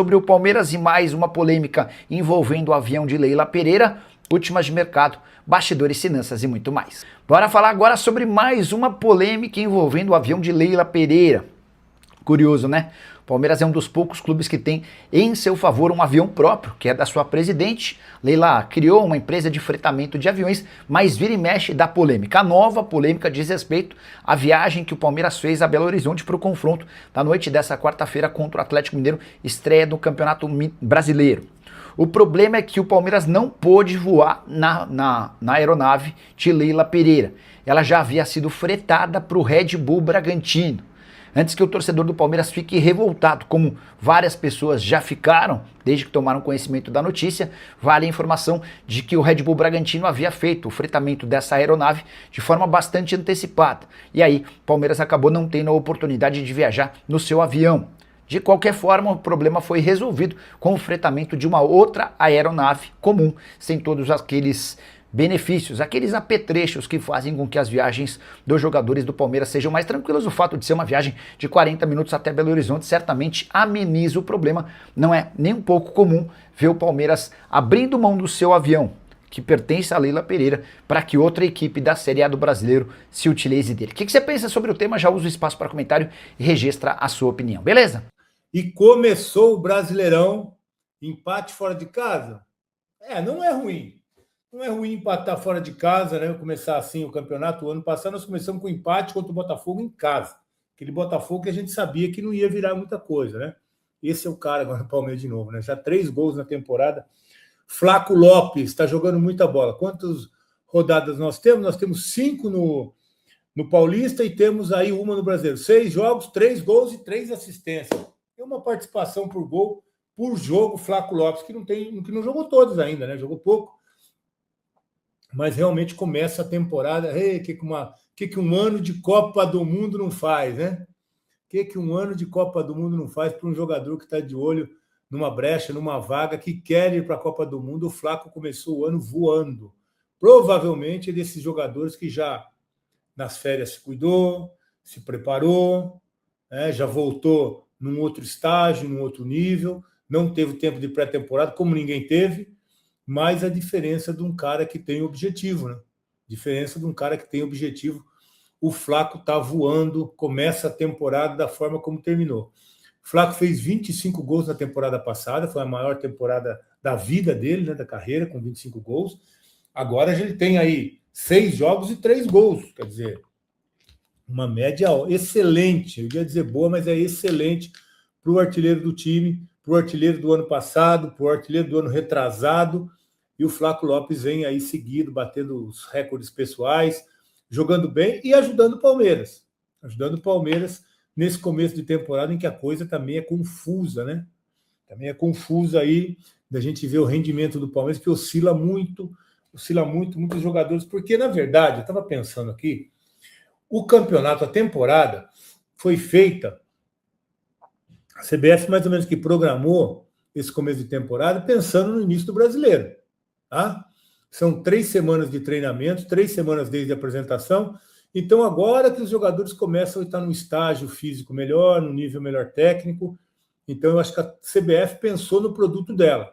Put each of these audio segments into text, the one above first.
Sobre o Palmeiras e mais uma polêmica envolvendo o avião de Leila Pereira, últimas de mercado, bastidores, finanças e muito mais. Bora falar agora sobre mais uma polêmica envolvendo o avião de Leila Pereira. Curioso, né? O Palmeiras é um dos poucos clubes que tem em seu favor um avião próprio, que é da sua presidente. Leila criou uma empresa de fretamento de aviões, mas vira e mexe da polêmica. A nova polêmica diz respeito à viagem que o Palmeiras fez a Belo Horizonte para o confronto da noite dessa quarta-feira contra o Atlético Mineiro, estreia do Campeonato Brasileiro. O problema é que o Palmeiras não pôde voar na aeronave de Leila Pereira. Ela já havia sido fretada para o Red Bull Bragantino. Antes que o torcedor do Palmeiras fique revoltado, como várias pessoas já ficaram desde que tomaram conhecimento da notícia, vale a informação de que o Red Bull Bragantino havia feito o fretamento dessa aeronave de forma bastante antecipada. E aí, o Palmeiras acabou não tendo a oportunidade de viajar no seu avião. De qualquer forma, o problema foi resolvido com o fretamento de uma outra aeronave comum, sem todos aqueles benefícios, aqueles apetrechos que fazem com que as viagens dos jogadores do Palmeiras sejam mais tranquilas. O fato de ser uma viagem de 40 minutos até Belo Horizonte certamente ameniza o problema. Não é nem um pouco comum ver o Palmeiras abrindo mão do seu avião, que pertence a Leila Pereira, para que outra equipe da Série A do Brasileiro se utilize dele. O que você pensa sobre o tema? Já usa o espaço para comentário e registra a sua opinião, beleza? E começou o Brasileirão, empate fora de casa. Não é ruim. Não é ruim empatar fora de casa, né? Começar assim o campeonato. O ano passado nós começamos com empate contra o Botafogo em casa. Aquele Botafogo que a gente sabia que não ia virar muita coisa, né? Esse é o cara agora no Palmeiras de novo, né? Já 3 gols na temporada. Flaco Lopes está jogando muita bola. Quantas rodadas nós temos? Nós temos 5 no Paulista e temos aí uma no Brasileiro. 6 jogos, 3 gols e 3 assistências. É uma participação por gol por jogo, Flaco Lopes, que não jogou todos ainda, né? Jogou pouco. Mas realmente começa a temporada. Que um ano de Copa do Mundo não faz, né? Que um ano de Copa do Mundo não faz para um jogador que está de olho numa brecha, numa vaga, que quer ir para a Copa do Mundo. O Flaco começou o ano voando. Provavelmente é desses jogadores que já nas férias se cuidou, se preparou, né? Já voltou num outro estágio, num outro nível, não teve tempo de pré-temporada, como ninguém teve. Mas a diferença de um cara que tem objetivo, né? Diferença de um cara que tem objetivo. O Flaco tá voando, começa a temporada da forma como terminou. O Flaco fez 25 gols na temporada passada, foi a maior temporada da vida dele, né, da carreira, com 25 gols. Agora ele tem aí 6 jogos e 3 gols, quer dizer, uma média excelente. Eu ia dizer boa, mas é excelente para o artilheiro do time, para o artilheiro do ano passado, para o artilheiro do ano retrasado. E o Flaco Lopes vem aí seguido, batendo os recordes pessoais, jogando bem e ajudando o Palmeiras. Ajudando o Palmeiras nesse começo de temporada em que a coisa também é confusa, né? Também é confusa aí da gente ver o rendimento do Palmeiras, que oscila muito, muitos jogadores. Porque, na verdade, eu estava pensando aqui, o campeonato, a temporada, foi feita, a CBF mais ou menos que programou esse começo de temporada pensando no início do Brasileiro. Tá? São 3 semanas de treinamento, 3 semanas desde a apresentação. Então, agora que os jogadores começam a estar num estágio físico melhor, num nível melhor técnico, então eu acho que a CBF pensou no produto dela.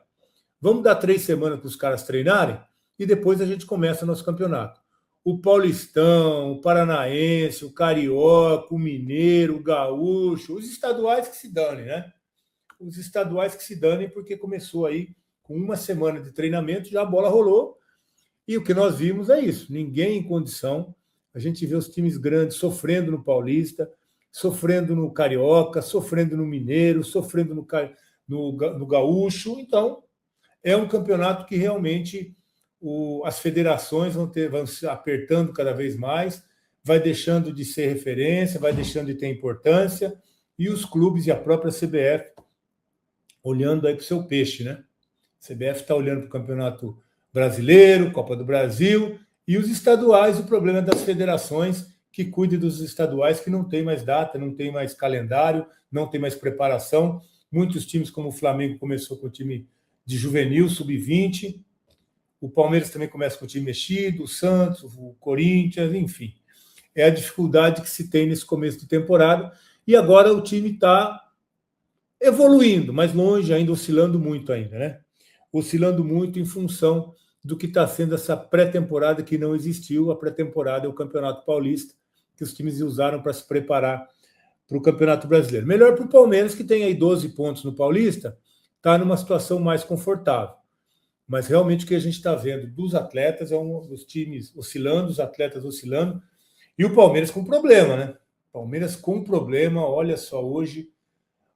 Vamos dar 3 semanas para os caras treinarem e depois a gente começa o nosso campeonato. O Paulistão, o Paranaense, o Carioca, o Mineiro, o Gaúcho, os estaduais que se danem, né? Os estaduais que se danem, porque começou aí com 1 semana de treinamento, já a bola rolou, e o que nós vimos é isso, ninguém em condição. A gente vê os times grandes sofrendo no Paulista, sofrendo no Carioca, sofrendo no Mineiro, sofrendo no Gaúcho. Então, é um campeonato que realmente as federações vão se apertando cada vez mais, vai deixando de ser referência, vai deixando de ter importância, e os clubes e a própria CBF olhando aí para o seu peixe, né? A CBF está olhando para o Campeonato Brasileiro, Copa do Brasil, e os estaduais, o problema é das federações que cuidem dos estaduais, que não tem mais data, não tem mais calendário, não tem mais preparação. Muitos times, como o Flamengo, começou com o time de juvenil, sub-20, o Palmeiras também começa com o time mexido, o Santos, o Corinthians, enfim. É a dificuldade que se tem nesse começo de temporada, e agora o time está evoluindo, mas longe ainda, oscilando muito ainda, né? Oscilando muito em função do que está sendo essa pré-temporada que não existiu. A pré-temporada é o Campeonato Paulista, que os times usaram para se preparar para o Campeonato Brasileiro. Melhor para o Palmeiras, que tem aí 12 pontos no Paulista, está numa situação mais confortável. Mas realmente o que a gente está vendo dos atletas é dos times oscilando, os atletas oscilando, e o Palmeiras com problema, né? Palmeiras com problema, olha só, hoje,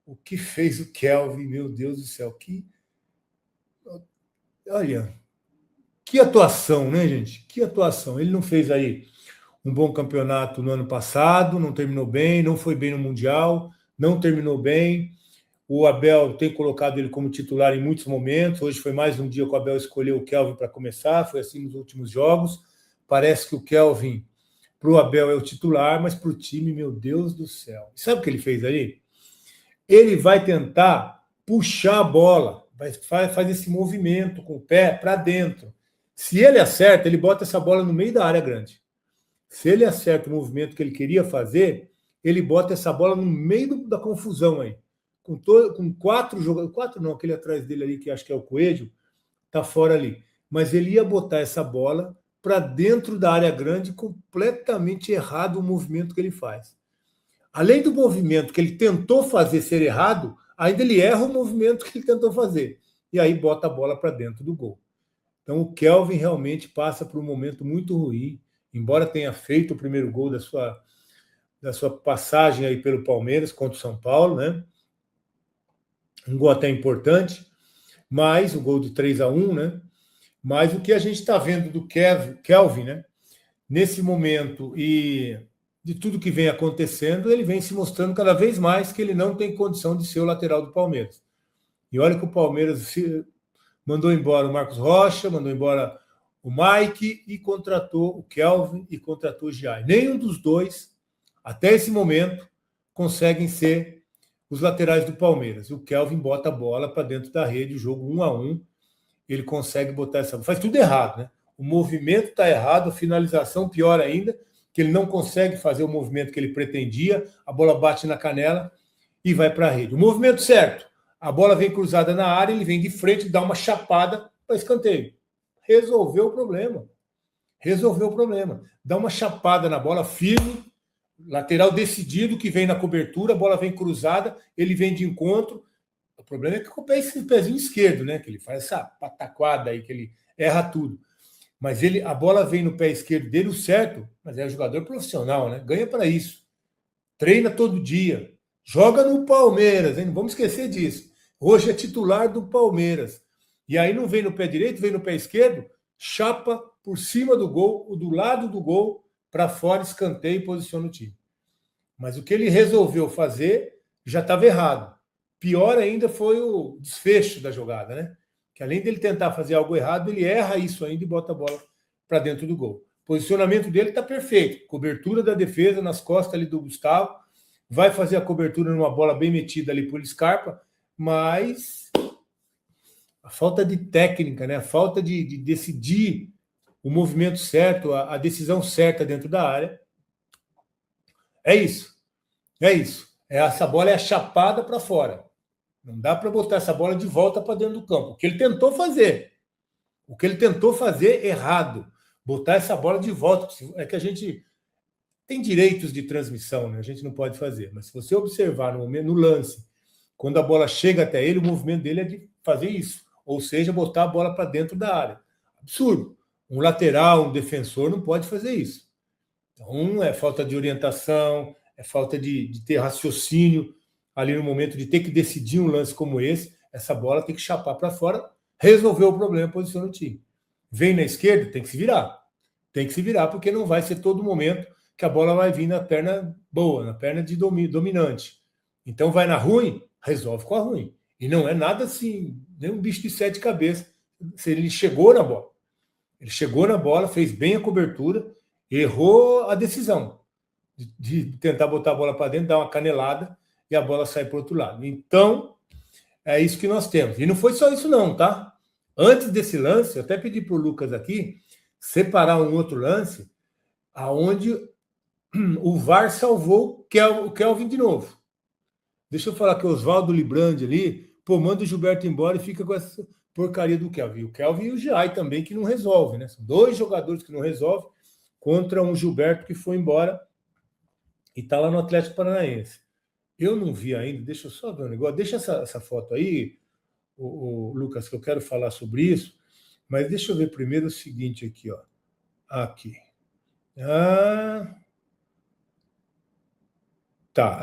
o que fez o Kelvin, meu Deus do céu, olha, que atuação, né, gente? Que atuação. Ele não fez aí um bom campeonato no ano passado, não terminou bem, não foi bem no Mundial, não terminou bem. O Abel tem colocado ele como titular em muitos momentos. Hoje foi mais um dia que o Abel escolheu o Kelvin para começar, foi assim nos últimos jogos. Parece que o Kelvin, para o Abel, é o titular, mas para o time, meu Deus do céu. Sabe o que ele fez aí? Ele vai tentar puxar a bola, faz esse movimento com o pé para dentro. Se ele acerta, ele bota essa bola no meio da área grande. Se ele acerta o movimento que ele queria fazer, ele bota essa bola no meio da confusão aí. Com 4 jogadores, 4 não, aquele atrás dele ali, que acho que é o Coelho, tá fora ali. Mas ele ia botar essa bola para dentro da área grande, completamente errado o movimento que ele faz. Além do movimento que ele tentou fazer ser errado, ainda ele erra o movimento que ele tentou fazer. E aí bota a bola para dentro do gol. Então o Kelvin realmente passa por um momento muito ruim, embora tenha feito o primeiro gol da sua passagem aí pelo Palmeiras contra o São Paulo, né? Um gol até importante, mas o gol de 3-1, né? Mas o que a gente está vendo do Kelvin, né? Nesse momento e de tudo que vem acontecendo, ele vem se mostrando cada vez mais que ele não tem condição de ser o lateral do Palmeiras. E olha que o Palmeiras mandou embora o Marcos Rocha, mandou embora o Mike e contratou o Kelvin e contratou o Giai. Nenhum dos dois, até esse momento, conseguem ser os laterais do Palmeiras. O Kelvin bota a bola para dentro da rede, o jogo 1-1, ele consegue botar essa... Faz tudo errado, né? O movimento está errado, a finalização pior ainda, que ele não consegue fazer o movimento que ele pretendia, a bola bate na canela e vai para a rede. O movimento certo, a bola vem cruzada na área, ele vem de frente, dá uma chapada para escanteio. Resolveu o problema. Resolveu o problema. Dá uma chapada na bola firme, lateral decidido, que vem na cobertura, a bola vem cruzada, ele vem de encontro. O problema é que com o pezinho esquerdo, né? Que ele faz essa pataquada aí, que ele erra tudo. Mas a bola vem no pé esquerdo dele, o certo, mas é um jogador profissional, né? Ganha para isso. Treina todo dia. Joga no Palmeiras, hein? Não vamos esquecer disso. Hoje é titular do Palmeiras. E aí não vem no pé direito, vem no pé esquerdo, chapa por cima do gol, do lado do gol, para fora, escanteio e posiciona o time. Mas o que ele resolveu fazer já estava errado. Pior ainda foi o desfecho da jogada, né? Que além dele tentar fazer algo errado, ele erra isso ainda e bota a bola para dentro do gol. O posicionamento dele está perfeito. Cobertura da defesa nas costas ali do Gustavo. Vai fazer a cobertura numa bola bem metida ali por Scarpa, mas a falta de técnica, né? A falta de decidir o movimento certo, a decisão certa dentro da área. É isso. É isso. Essa bola é a chapada para fora. Não dá para botar essa bola de volta para dentro do campo. O que ele tentou fazer. O que ele tentou fazer errado. Botar essa bola de volta. É que a gente tem direitos de transmissão, né? A gente não pode fazer. Mas se você observar no lance, quando a bola chega até ele, o movimento dele é de fazer isso. Ou seja, botar a bola para dentro da área. Absurdo. Um lateral, um defensor não pode fazer isso. Então, é falta de orientação, é falta de ter raciocínio ali no momento de ter que decidir um lance como esse. Essa bola tem que chapar para fora, resolver o problema, posiciona o time. Vem na esquerda, tem que se virar. Tem que se virar, porque não vai ser todo momento que a bola vai vir na perna boa, na perna de dominante. Então, vai na ruim, resolve com a ruim. E não é nada assim, nem um bicho de 7 cabeças. Ele chegou na bola. Ele chegou na bola, fez bem a cobertura, errou a decisão de tentar botar a bola para dentro, dar uma canelada e a bola sai para o outro lado. Então, é isso que nós temos. E não foi só isso não, tá? Antes desse lance, eu até pedi para o Lucas aqui separar um outro lance aonde o VAR salvou o Kelvin de novo. Deixa eu falar que o Oswaldo Librandi ali, pô, manda o Gilberto embora e fica com essa porcaria do Kelvin. O Kelvin e o Giai também, que não resolve, né? São 2 jogadores que não resolvem contra um Gilberto que foi embora e tá lá no Atlético Paranaense. Eu não vi ainda, deixa eu só ver um negócio. Deixa essa foto aí, o Lucas, que eu quero falar sobre isso. Mas deixa eu ver primeiro o seguinte aqui, ó. Aqui. Tá.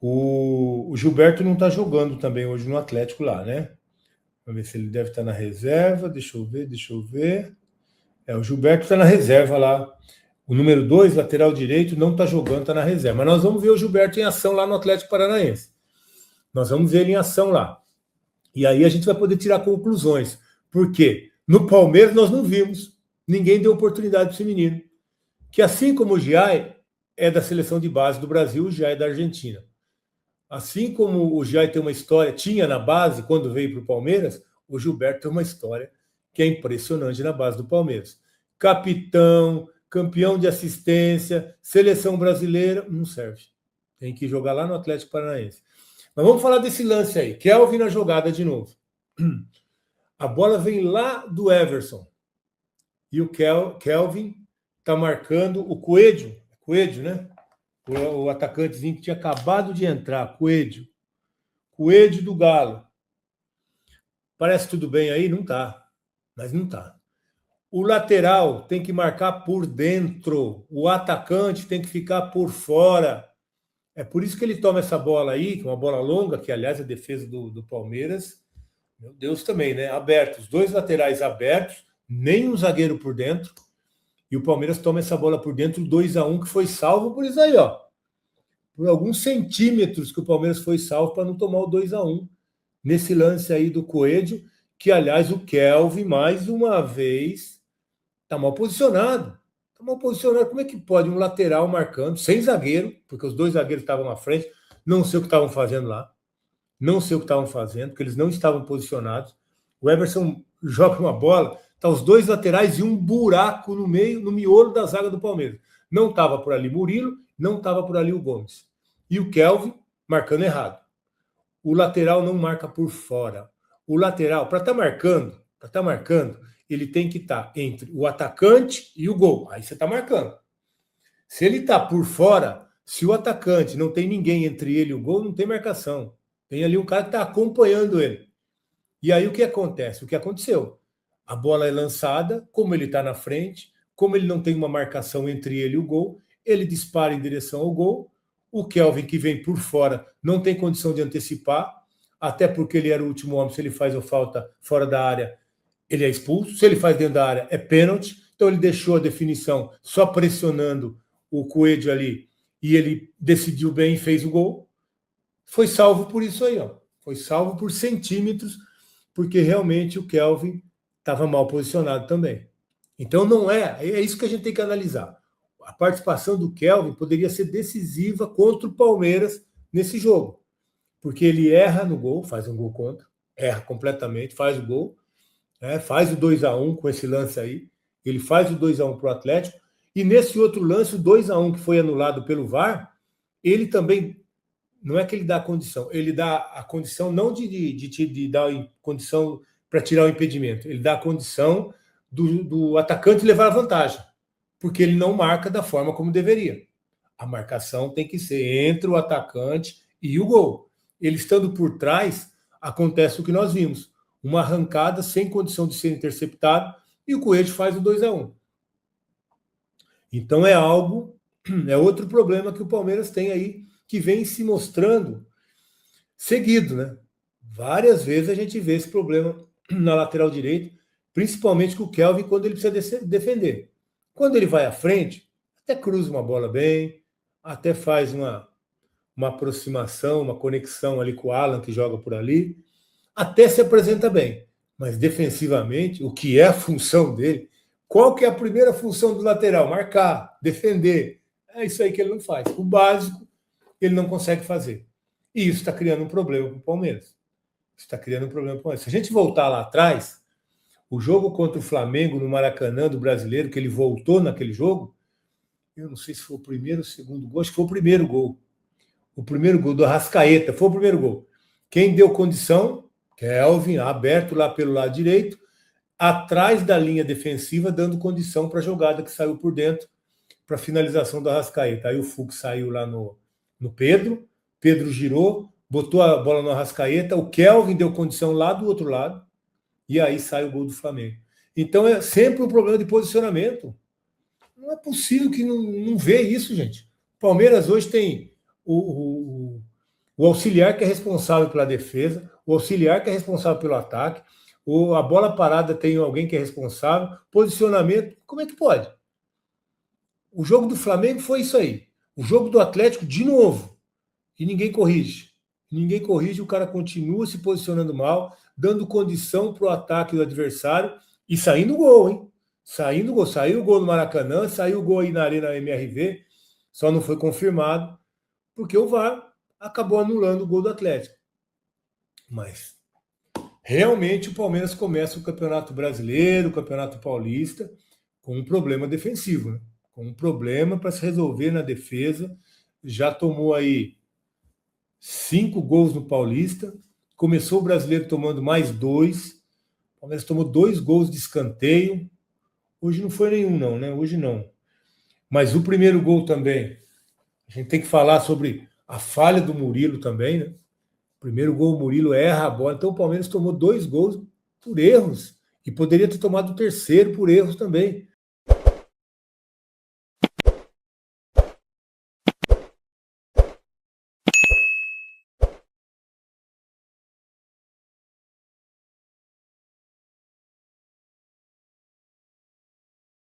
O Gilberto não está jogando também hoje no Atlético lá, né? Vamos ver se ele deve estar na reserva. Deixa eu ver. O Gilberto está na reserva lá. O número 2, lateral direito, não está jogando, está na reserva. Mas nós vamos ver o Gilberto em ação lá no Atlético Paranaense. Nós vamos ver ele em ação lá. E aí a gente vai poder tirar conclusões. Por quê? No Palmeiras nós não vimos. Ninguém deu oportunidade para esse menino. Que assim como o Giai é da seleção de base do Brasil, o Giai é da Argentina. Assim como o Giai tem uma história, tinha na base, quando veio para o Palmeiras, o Gilberto tem uma história que é impressionante na base do Palmeiras. Capitão, campeão de assistência, seleção brasileira, não serve. Tem que jogar lá no Atlético Paranaense. Mas vamos falar desse lance aí. Kelvin na jogada de novo. A bola vem lá do Everson. E o Kelvin está marcando o Coelho, né? O atacantezinho que tinha acabado de entrar, Coelho do Galo. Parece tudo bem aí? Não tá. Mas não tá. O lateral tem que marcar por dentro. O atacante tem que ficar por fora. É por isso que ele toma essa bola aí, que é uma bola longa, que aliás é a defesa do Palmeiras. Meu Deus também, né? Abertos. 2 laterais abertos, nem um zagueiro por dentro. E o Palmeiras toma essa bola por dentro, 2-1, que foi salvo por isso aí, ó. Por alguns centímetros que o Palmeiras foi salvo para não tomar o 2-1. Nesse lance aí do Coelho, que, aliás, o Kelvin, mais uma vez, está mal posicionado. Está mal posicionado. Como é que pode um lateral marcando, sem zagueiro, porque os 2 zagueiros estavam na frente, não sei o que estavam fazendo lá. Não sei o que estavam fazendo, porque eles não estavam posicionados. O Everson joga uma bola, tá os 2 laterais e um buraco no meio, no miolo da zaga do Palmeiras. Não estava por ali Murilo, não estava por ali o Gomes. E o Kelvin marcando errado. O lateral não marca por fora. O lateral, para estar marcando, ele tem que estar entre o atacante e o gol. Aí você está marcando. Se ele está por fora, se o atacante não tem ninguém entre ele e o gol, não tem marcação. Tem ali um cara que está acompanhando ele. E aí o que acontece? O que aconteceu? A bola é lançada, como ele está na frente, como ele não tem uma marcação entre ele e o gol, ele dispara em direção ao gol. O Kelvin, que vem por fora, não tem condição de antecipar, até porque ele era o último homem. Se ele faz a falta fora da área, ele é expulso. Se ele faz dentro da área, é pênalti. Então ele deixou a definição só pressionando o Coelho ali e ele decidiu bem e fez o gol. Foi salvo por isso aí, ó. Foi salvo por centímetros, porque realmente o Kelvin estava mal posicionado também. Então não é isso que a gente tem que analisar. A participação do Kelvin poderia ser decisiva contra o Palmeiras nesse jogo, porque ele erra no gol, faz um gol contra, erra completamente, faz o gol, faz o 2-1 com esse lance aí, ele faz o 2-1 para o Atlético, e nesse outro lance, o 2-1 que foi anulado pelo VAR, ele também, não é que ele dá a condição, ele dá a condição não de dar a condição para tirar o impedimento, ele dá a condição do atacante levar a vantagem, porque ele não marca da forma como deveria. A marcação tem que ser entre o atacante e o gol. Ele estando por trás, acontece o que nós vimos, uma arrancada sem condição de ser interceptado, e o Coelho faz o 2-1. Então é outro problema que o Palmeiras tem aí, que vem se mostrando seguido, né? Várias vezes a gente vê esse problema na lateral direita, principalmente com o Kelvin quando ele precisa defender. Quando ele vai à frente, até cruza uma bola bem, até faz uma aproximação, uma conexão ali com o Alan, que joga por ali, até se apresenta bem. Mas defensivamente, o que é a função dele, qual que é a primeira função do lateral? Marcar, defender. É isso aí que ele não faz. O básico, ele não consegue fazer. E isso está criando um problema para o Palmeiras. Se a gente voltar lá atrás, o jogo contra o Flamengo no Maracanã do Brasileiro, que ele voltou naquele jogo, eu não sei se foi o primeiro ou o segundo gol, acho que foi o primeiro gol. O primeiro gol do Arrascaeta foi o primeiro gol. Quem deu condição, Kelvin, aberto lá pelo lado direito, atrás da linha defensiva, dando condição para a jogada que saiu por dentro, para a finalização do Arrascaeta. Aí o Fux saiu lá no Pedro girou, botou a bola no Arrascaeta, o Kelvin deu condição lá do outro lado, e aí sai o gol do Flamengo. Então é sempre um problema de posicionamento. Não é possível que não vê isso, gente. O Palmeiras hoje tem o auxiliar que é responsável pela defesa, o auxiliar que é responsável pelo ataque, a bola parada tem alguém que é responsável, posicionamento, como é que pode? O jogo do Flamengo foi isso aí. O jogo do Atlético, de novo, e ninguém corrige. Ninguém corrige, o cara continua se posicionando mal, dando condição para o ataque do adversário e saindo gol, hein? Saindo gol. Saiu o gol no Maracanã, saiu o gol aí na Arena MRV, só não foi confirmado, porque o VAR acabou anulando o gol do Atlético. Mas realmente o Palmeiras começa o Campeonato Brasileiro, o Campeonato Paulista, com um problema defensivo, né? Com um problema para se resolver na defesa. Já tomou aí 5 gols no Paulista, começou o Brasileiro tomando mais 2, o Palmeiras tomou 2 gols de escanteio, hoje não foi nenhum não, né? Hoje não. Mas o primeiro gol também, a gente tem que falar sobre a falha do Murilo também, né? O primeiro gol, o Murilo erra a bola, então o Palmeiras tomou 2 gols por erros, e poderia ter tomado o terceiro por erros também.